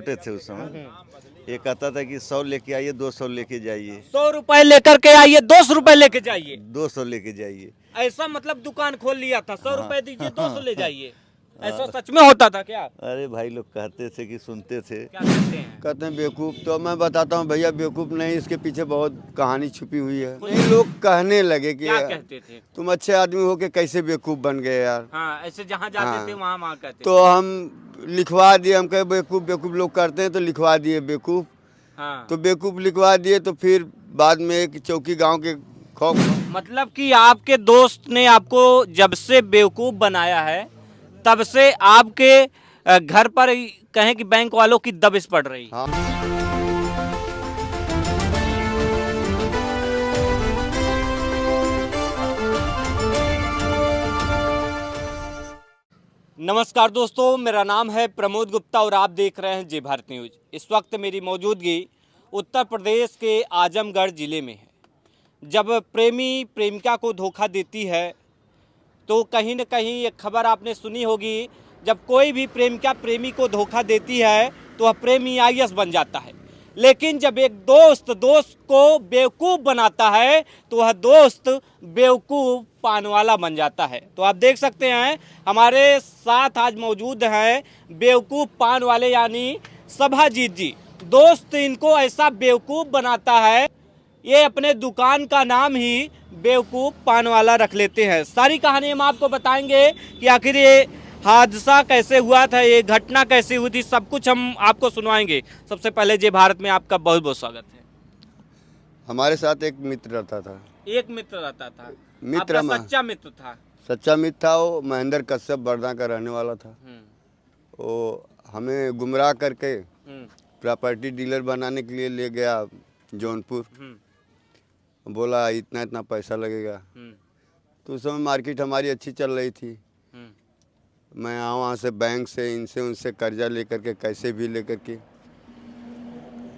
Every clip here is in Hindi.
छोटे थे उस समय। ये कहता था कि 100 लेके आइए, 200 लेके जाइए, 100 रुपए लेकर के आइए, 200 रुपए लेके जाइए। 200 लेके जाइए। ऐसा मतलब दुकान खोल लिया था, 100 रुपए दीजिए 200 ले जाइए। ऐसा हाँ। सच में होता था क्या? अरे भाई लोग कहते थे कि सुनते थे। क्या कहते हैं? कहते हैं बेवकूफ़। तो मैं बताता हूँ भैया बेवकूफ़ नहीं, इसके पीछे बहुत कहानी छुपी हुई है। नहीं, लोग कहने लगे कि क्या कहते थे? तुम अच्छे आदमी हो के कैसे बेवकूफ़ बन गए यार। हाँ, ऐसे जहाँ जाते हाँ। थे वहाँ कहते तो हम लिखवा दिए, हम कहे बेवकूफ़ बेवकूफ़ लोग करते हैं तो लिखवा दिए बेवकूफ़। हाँ। तो बेवकूफ़ लिखवा दिए तो फिर बाद में एक चौकी गांव के खौफ। मतलब कि आपके दोस्त ने आपको जब से बेवकूफ बनाया है, तब से आपके घर पर कहें कि बैंक वालों की दबिश पड़ रही है। हाँ। नमस्कार दोस्तों, मेरा नाम है प्रमोद गुप्ता और आप देख रहे हैं जय भारत न्यूज। इस वक्त मेरी मौजूदगी उत्तर प्रदेश के आजमगढ़ जिले में है। जब प्रेमी प्रेमिका को धोखा देती है तो कहीं न कहीं एक खबर आपने सुनी होगी, जब कोई भी प्रेमिका प्रेमी को धोखा देती है तो वह प्रेमी आईएएस बन जाता है। लेकिन जब एक दोस्त को बेवकूफ़ बनाता है तो वह दोस्त बेवकूफ़ पानवाला बन जाता है। तो आप देख सकते हैं हमारे साथ आज मौजूद हैं बेवकूफ़ पान वाले यानी सभाजीत जी। दोस्त इनको ऐसा बेवकूफ़ बनाता है, ये अपने दुकान का नाम ही बेवकूफ़ पान वाला रख लेते हैं। सारी कहानी हम आपको बताएंगे कि आखिर ये हादसा कैसे हुआ था, ये घटना कैसे हुई थी, सब कुछ हम आपको सुनवाएंगे। सबसे पहले जय भारत में आपका बहुत बहुत स्वागत है। हमारे साथ एक मित्र रहता था। एक मित्र रहता था, मित्र आपका सच्चा मित्र था। सच्चा मित्र था। वो महेंद्र कश्यप बरदा का रहने वाला था। वो हमें गुमराह करके प्रॉपर्टी डीलर बनाने के लिए ले गया जौनपुर। बोला इतना इतना पैसा लगेगा। तो उस समय मार्केट हमारी अच्छी चल रही थी। मैं वहाँ से बैंक से इनसे उनसे कर्जा लेकर के कैसे भी लेकर के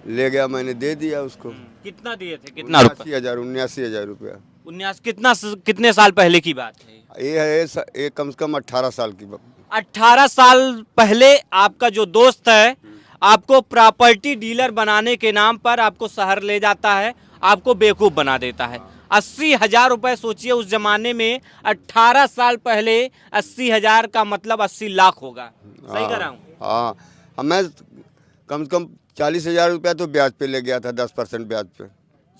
ले गया। मैंने दे दिया उसको। कितना दिए थे? कितना रुपए? 79,000 रुपया। 19 कितने साल पहले की बात है? ये कम से कम 18 साल की बात। 18 साल पहले आपका जो दोस्त है आपको प्रॉपर्टी डीलर बनाने के नाम पर आपको शहर ले जाता है, आपको बेवकूफ़ बना देता है। 80,000 रुपये, सोचिए उस जमाने में 18 साल पहले 80,000 का मतलब 80 लाख होगा। सही कह रहा हूँ? हाँ, मैं कम से कम 40,000 रुपया तो ब्याज पे ले गया था, 10% ब्याज पे।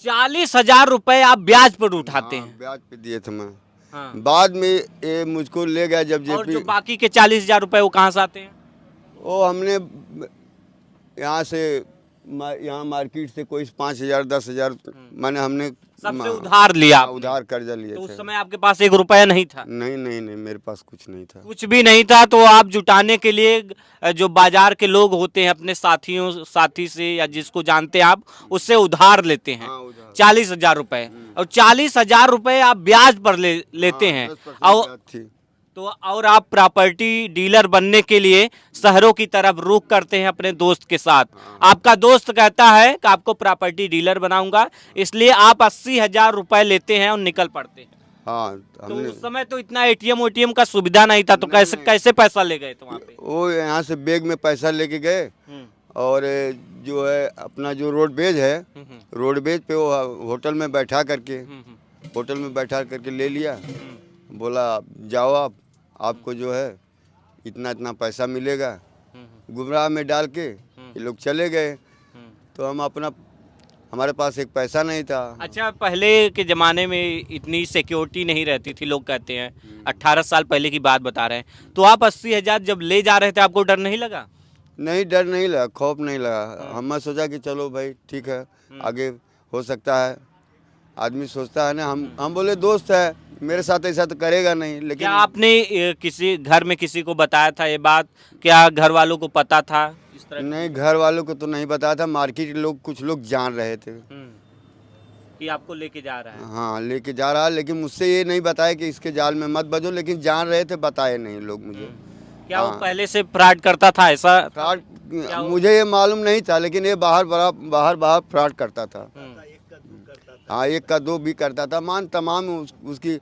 40,000 रुपये आप ब्याज पर उठाते हैं? ब्याज पे दिए थे मैं। हाँ। बाद में ये मुझको ले गया जब और जो जेपी। बाकी के 40,000 रुपये वो कहाँ से आते हैं? वो हमने यहाँ से यहाँ मार्केट से कोई 5,000 10,000 मैंने हमने सबसे उधार लिया आपने? उधार कर्जा लिए तो उस थे। समय आपके पास 1 रुपया नहीं था? नहीं नहीं नहीं, मेरे पास कुछ नहीं था। कुछ भी नहीं था। तो आप जुटाने के लिए जो बाजार के लोग होते हैं अपने साथी से या जिसको जानते हैं आप, उससे उधार लेते हैं। हाँ, उधार। 40,000 रुपये और 40,000 रुपये आप ब्याज पर लेते हैं। 10% और ब्याज थी। तो और आप प्रॉपर्टी डीलर बनने के लिए शहरों की तरफ रुख करते हैं अपने दोस्त के साथ। आपका दोस्त कहता है कि आपको प्रॉपर्टी डीलर बनाऊंगा, इसलिए आप 80,000 रुपये लेते हैं और निकल पड़ते हैं। हाँ, तो हमने उस समय तो इतना एटीएम का सुविधा नहीं था, तो कैसे पैसा ले गए थे वहाँ पे? वो यहाँ से बैग में पैसा लेके गए और जो है अपना जो रोडवेज है, रोडवेज पे वो होटल में बैठा करके ले लिया। बोला बाबा आपको जो है इतना इतना पैसा मिलेगा। गुमराह में डाल के ये लोग चले गए। तो हमारे पास एक पैसा नहीं था। अच्छा, पहले के ज़माने में इतनी सिक्योरिटी नहीं रहती थी, लोग कहते हैं। 18 साल पहले की बात बता रहे हैं। तो आप 80,000 जब ले जा रहे थे, आपको डर नहीं लगा? नहीं, डर नहीं लगा, खौफ नहीं लगा। हमने सोचा कि चलो भाई ठीक है, आगे हो सकता है। आदमी सोचता है ना। हम बोले दोस्त है, मेरे साथ ऐसा तो करेगा नहीं। लेकिन क्या आपने किसी घर में किसी को बताया था ये बात? क्या घर वालों को पता था इस तरह? नहीं, घर वालों को तो नहीं बताया था। मार्केट के लोग कुछ लोग जान रहे थे कि आपको लेके जा रहा है। हाँ, लेके जा रहा है। लेकिन मुझसे ये नहीं बताया कि इसके जाल में मत बजो। लेकिन जान रहे थे, बताए नहीं लोग मुझे। क्या वो पहले से फ्रॉड करता था ऐसा? फ्रॉड मुझे ये मालूम नहीं था, लेकिन ये बाहर फ्रॉड करता था। हाँ, 1 का 2 भी करता था। तमाम उसकी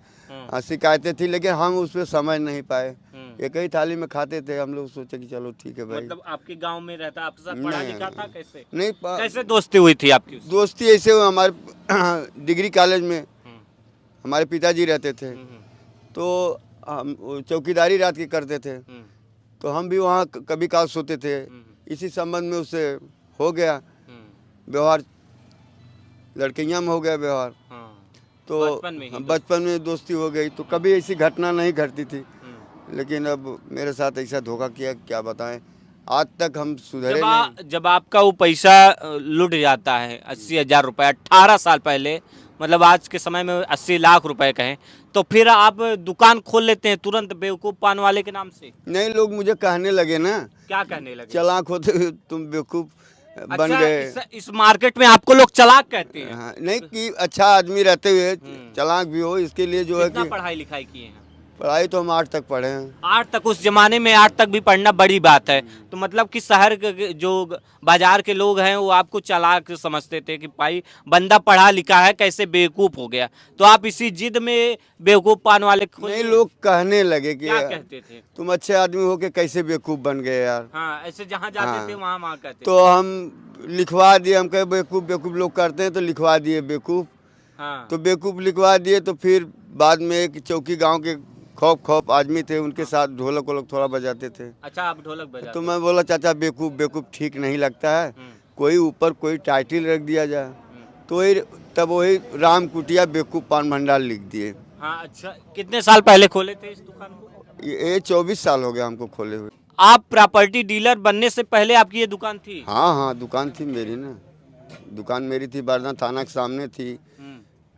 शिकायतें थी, लेकिन हम उस पर समझ नहीं पाए। एक ही थाली में खाते थे। हम लोग सोचे कि चलो ठीक है भाई। मतलब आपके गांव में रहता, आपके साथ पढ़ा नहीं, लिखा था? कैसे नहीं कैसे दोस्ती हुई थी आपकी उससे? दोस्ती ऐसे हुई हमारे डिग्री कॉलेज में हमारे पिताजी रहते थे, तो हम वो चौकीदारी रात की करते थे, तो हम भी वहाँ कभी काल सोते थे। इसी संबंध में उससे हो गया व्यवहार, लड़कियाँ में हो गया व्यवहार। तो बचपन में दोस्ती हो गई, तो कभी ऐसी घटना नहीं घटती थी। लेकिन अब मेरे साथ ऐसा धोखा किया, क्या बताएं। आज तक हम सुधरे नहीं। जब आपका वो पैसा लुट जाता है 80,000 रुपये 18 साल पहले, मतलब आज के समय में 80 लाख रुपए कहें, तो फिर आप दुकान खोल लेते हैं तुरंत बेवकूफ़ पान वाले के नाम से? नहीं, लोग मुझे कहने लगे ना, क्या कहने लगे? चालाक होते हुए तुम बेवकूफ बन अच्छा, गए। इस मार्केट में आपको लोग चालाक कहते हैं? हाँ, नहीं कि अच्छा आदमी रहते हुए चालाक भी हो, इसके लिए जो है कितना कि पढ़ाई लिखाई किए हैं? पढ़ाई तो हम 8 तक पढ़े हैं। 8 तक? उस जमाने में 8 तक भी पढ़ना बड़ी बात है। तो मतलब कि शहर के जो बाजार के लोग हैं वो आपको चालाक समझते थे कि भाई बंदा पढ़ा लिखा है, कैसे बेवकूफ हो गया। तो आप इसी जिद में बेवकूफ पान वाले नहीं, लोग कहने लगे कि क्या कहते थे? तुम अच्छे आदमी हो के कैसे बेवकूफ बन गए यार। हाँ, ऐसे जहाँ जाते थे वहाँ कहते तो हम लिखवा दिए, हम कहे बेवकूफ बेवकूफ लोग करते हैं, तो लिखवा दिए बेवकूफ। हाँ। तो बेवकूफ लिखवा दिए, तो फिर बाद में एक चौकी गांव के खौफ आदमी थे, उनके साथ ढोलक वोलक थोड़ा बजाते थे। अच्छा, आप ढोलक बजाते? तो मैं बोला चाचा बेवकूफ बेवकूफ ठीक नहीं लगता है, कोई ऊपर कोई टाइटल रख दिया जाए। तो वही तब वही राम कुटिया बेवकूफ पान भंडार लिख दिए। हाँ। अच्छा, कितने साल पहले खोले थे इस दुकान को? ये 24 साल हो गया हमको खोले हुए। आप प्रॉपर्टी डीलर बनने से पहले आपकी ये दुकान थी? हाँ हाँ, दुकान थी मेरी ना, दुकान मेरी थी, बरना थाना के सामने थी,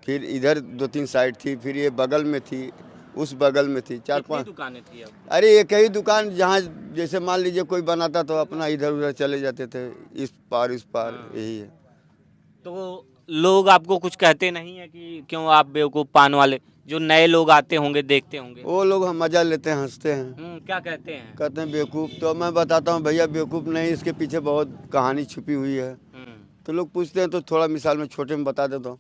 फिर इधर 2-3 साइड थी, फिर ये बगल में थी, उस बगल में थी, 4-5 दुकानें थी अब? अरे एक ही दुकान, जहाँ जैसे मान लीजिए कोई बनाता तो अपना इधर उधर चले जाते थे, इस पार यही है। तो लोग आपको कुछ कहते नहीं है कि क्यों आप बेवकूफ पान वाले? जो नए लोग आते होंगे, देखते होंगे, वो लोग हम मजा लेते हैं, हंसते हैं। क्या कहते हैं? कहते हैं बेवकूफ़। तो मैं बताता हूँ भैया बेवकूफ़ नहीं, इसके पीछे बहुत कहानी छुपी हुई है। तो लोग पूछते हैं, तो थोड़ा मिसाल में छोटे में बता देता हूँ।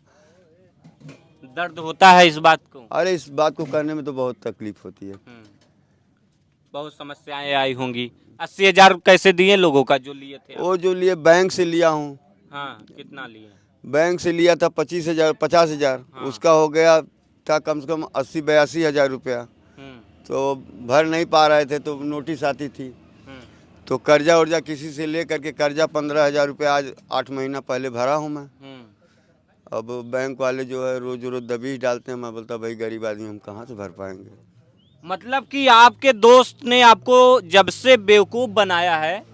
दर्द होता है इस बात को? अरे इस बात को करने में तो बहुत तकलीफ होती है। बहुत समस्याएं आई होंगी। 80,000 कैसे दिए लोगों का जो लिए थे? वो जो लिए बैंक से लिया हूँ। हाँ, कितना लिए? बैंक से लिया था 50,000। उसका हो गया था कम से कम 80-82 हज़ार रुपया। तो भर नहीं पा रहे थे, तो नोटिस आती थी, तो कर्जा उर्जा किसी से ले करके कर्जा 15,000 रुपया आज 8 महीना पहले भरा हूँ मैं। अब बैंक वाले जो है रोज रोज दबीज डालते हैं। मैं बोलता भाई गरीब आदमी हम कहाँ से भर पाएंगे। मतलब कि आपके दोस्त ने आपको जब से बेवकूफ़ बनाया है,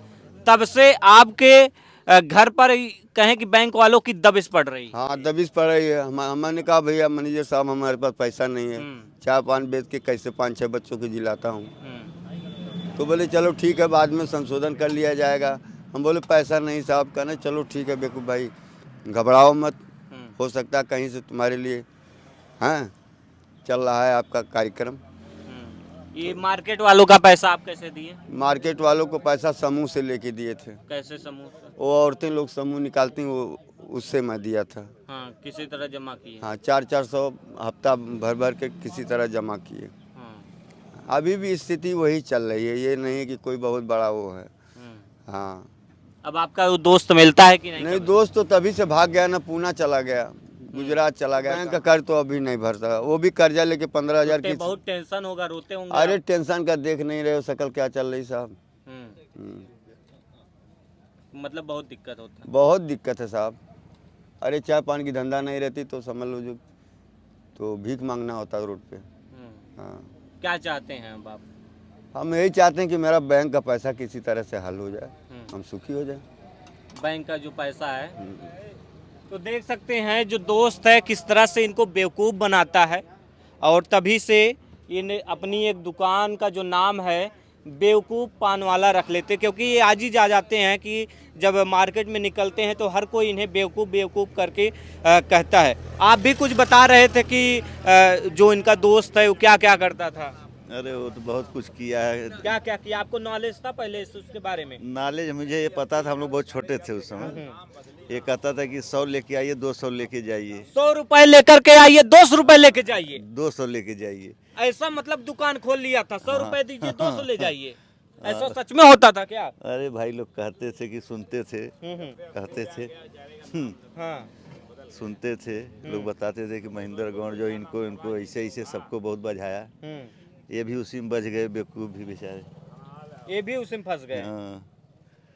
तब से आपके घर पर कहें कि बैंक वालों की दबिश पड़ रही है? हाँ, दबिश पड़ रही है। हमने कहा भैया मैनेजर साहब हमारे पास पैसा नहीं है, चाय पान बेच के कैसे 5-6 बच्चों को जिलाता हूँ। तो बोले चलो ठीक है, बाद में संशोधन कर लिया जाएगा। हम बोले पैसा नहीं साहब। कहने चलो ठीक है बेवकूफ़ भाई, घबराओ मत, हो सकता है कहीं से तुम्हारे लिए हाँ चल रहा है आपका कार्यक्रम। ये मार्केट वालों का पैसा आप कैसे दिए? मार्केट वालों को पैसा समूह से लेके दिए थे। कैसे समूह से? वो औरतें लोग समूह निकालती, वो उससे मैं दिया था। हाँ, किसी तरह जमा किए? हाँ, 400 हफ्ता भर भर के किसी तरह जमा किए। अभी भी स्थिति वही चल रही है, ये नहीं है कि कोई बहुत बड़ा वो है। हाँ। अब आपका वो दोस्त मिलता है कि नहीं? नहीं, दोस्त तो तभी से भाग गया ना, पूना चला गया, गुजरात चला गया। बैंक का कर्ज तो अभी नहीं भरता, वो भी कर्जा लेके 15,000 की। बहुत टेंशन होगा, रोते होंगे? अरे टेंशन का देख नहीं रहे हो शकल क्या चल रही साहब। मतलब बहुत दिक्कत होता है? बहुत दिक्कत है साहब। अरे चाय पान की धंधा नहीं रहती तो समझ लो जो, तो भीख मांगना होता है रोड पे। हाँ। क्या चाहते हैं अब आप? हम यही चाहते हैं कि मेरा बैंक का पैसा किसी तरह से हल हो जाए, हम सुखी हो जाए। बैंक का जो पैसा है, तो देख सकते हैं जो दोस्त है किस तरह से इनको बेवकूफ़ बनाता है, और तभी से इन अपनी एक दुकान का जो नाम है बेवकूफ़ पान वाला रख लेते, क्योंकि ये आज ही जा जाते हैं कि जब मार्केट में निकलते हैं तो हर कोई इन्हें बेवकूफ़ बेवकूफ़ करके कहता है। आप भी कुछ बता रहे थे कि जो इनका दोस्त है वो क्या क्या करता था? अरे वो तो बहुत कुछ किया है। क्या क्या किया? आपको नॉलेज था पहले उसके बारे में? नॉलेज मुझे ये पता था, हम लोग बहुत छोटे थे उस समय। एक कहता था कि 100 लेके आइए 200 लेके जाइए, 100 रुपए लेकर के आइए, 200 रुपए लेके जाइए। 200 लेके जाइए। ऐसा मतलब दुकान खोल लिया था, 100 रुपए दीजिए 200 ले जाइए। ऐसा सच में होता था क्या? अरे भाई लोग कहते थे कि सुनते थे, हम्म। कहते थे, हाँ। सुनते थे, लोग बताते थे कि महेंद्र गौड़ जो इनको इनको ऐसे ऐसे सबको बहुत बझाया, ये भी उसी में बच गए, बेवकूफ़ भी बेचारे। ये भी उसी में फंस गए। हाँ।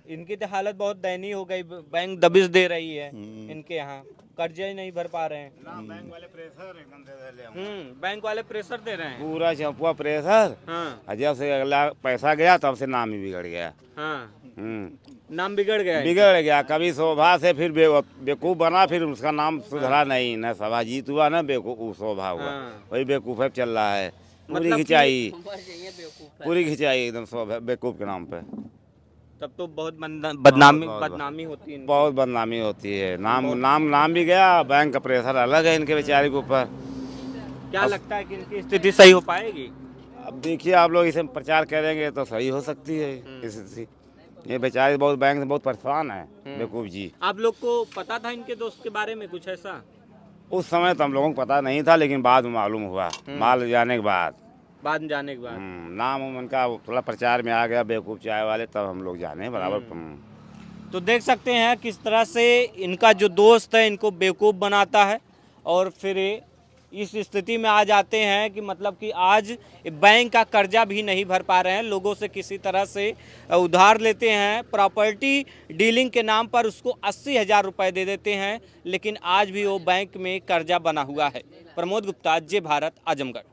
इनकी तो हालत बहुत दयनीय हो गई, बैंक दबिश दे रही है इनके यहाँ, कर्जे ही नहीं भर पा रहे हैं। बैंक वाले प्रेशर एकदम दे रहे हैं। बैंक वाले प्रेशर दे रहे हैं। पूरा चंपुआ प्रेशर। हाँ और जब से अगला पैसा गया तब से नाम ही बिगड़ गया। हाँ, नाम बिगड़ गया है। बिगड़ गया, कभी शोभा से फिर बेवकूफ बना, फिर उसका नाम सुधरा नहीं, न सभा जीत हुआ न बेवकूफ शोभा हुआ। हाँ। वही बेवकूफ चल रहा है, पूरी मतलब कि- खिंचाई, पूरी खिंचाई एकदम बेवकूफ के नाम पे। तब तो बहुत बदनामी बहुत- बदनामी होती है इनकी। बहुत बदनामी होती है, नाम भी गया, बैंक का प्रेशर अलग है इनके बेचारे के ऊपर। क्या लगता है कि इनकी स्थिति सही हो पाएगी? अब देखिए, आप लोग इसे प्रचार करेंगे तो सही हो सकती है स्थिति। ये बेचारे बहुत बैंक से बहुत परेशान है बेवकूफ जी। आप लोग को पता था इनके दोस्त के बारे में कुछ ऐसा? उस समय तो हम लोगों को पता नहीं था, लेकिन बाद में मालूम हुआ, माल जाने के बाद। बाद में जाने के बाद। नाम उनका थोड़ा प्रचार में आ गया, बेवकूफ चाय वाले, तब हम लोग जाने बराबर। तो देख सकते हैं किस तरह से इनका जो दोस्त है इनको बेवकूफ़ बनाता है, और फिर इस स्थिति में आ जाते हैं कि मतलब कि आज बैंक का कर्जा भी नहीं भर पा रहे हैं, लोगों से किसी तरह से उधार लेते हैं, प्रॉपर्टी डीलिंग के नाम पर उसको 80,000 रुपये दे देते हैं, लेकिन आज भी वो बैंक में कर्जा बना हुआ है। प्रमोद गुप्ता, जे भारत, आजमगढ़।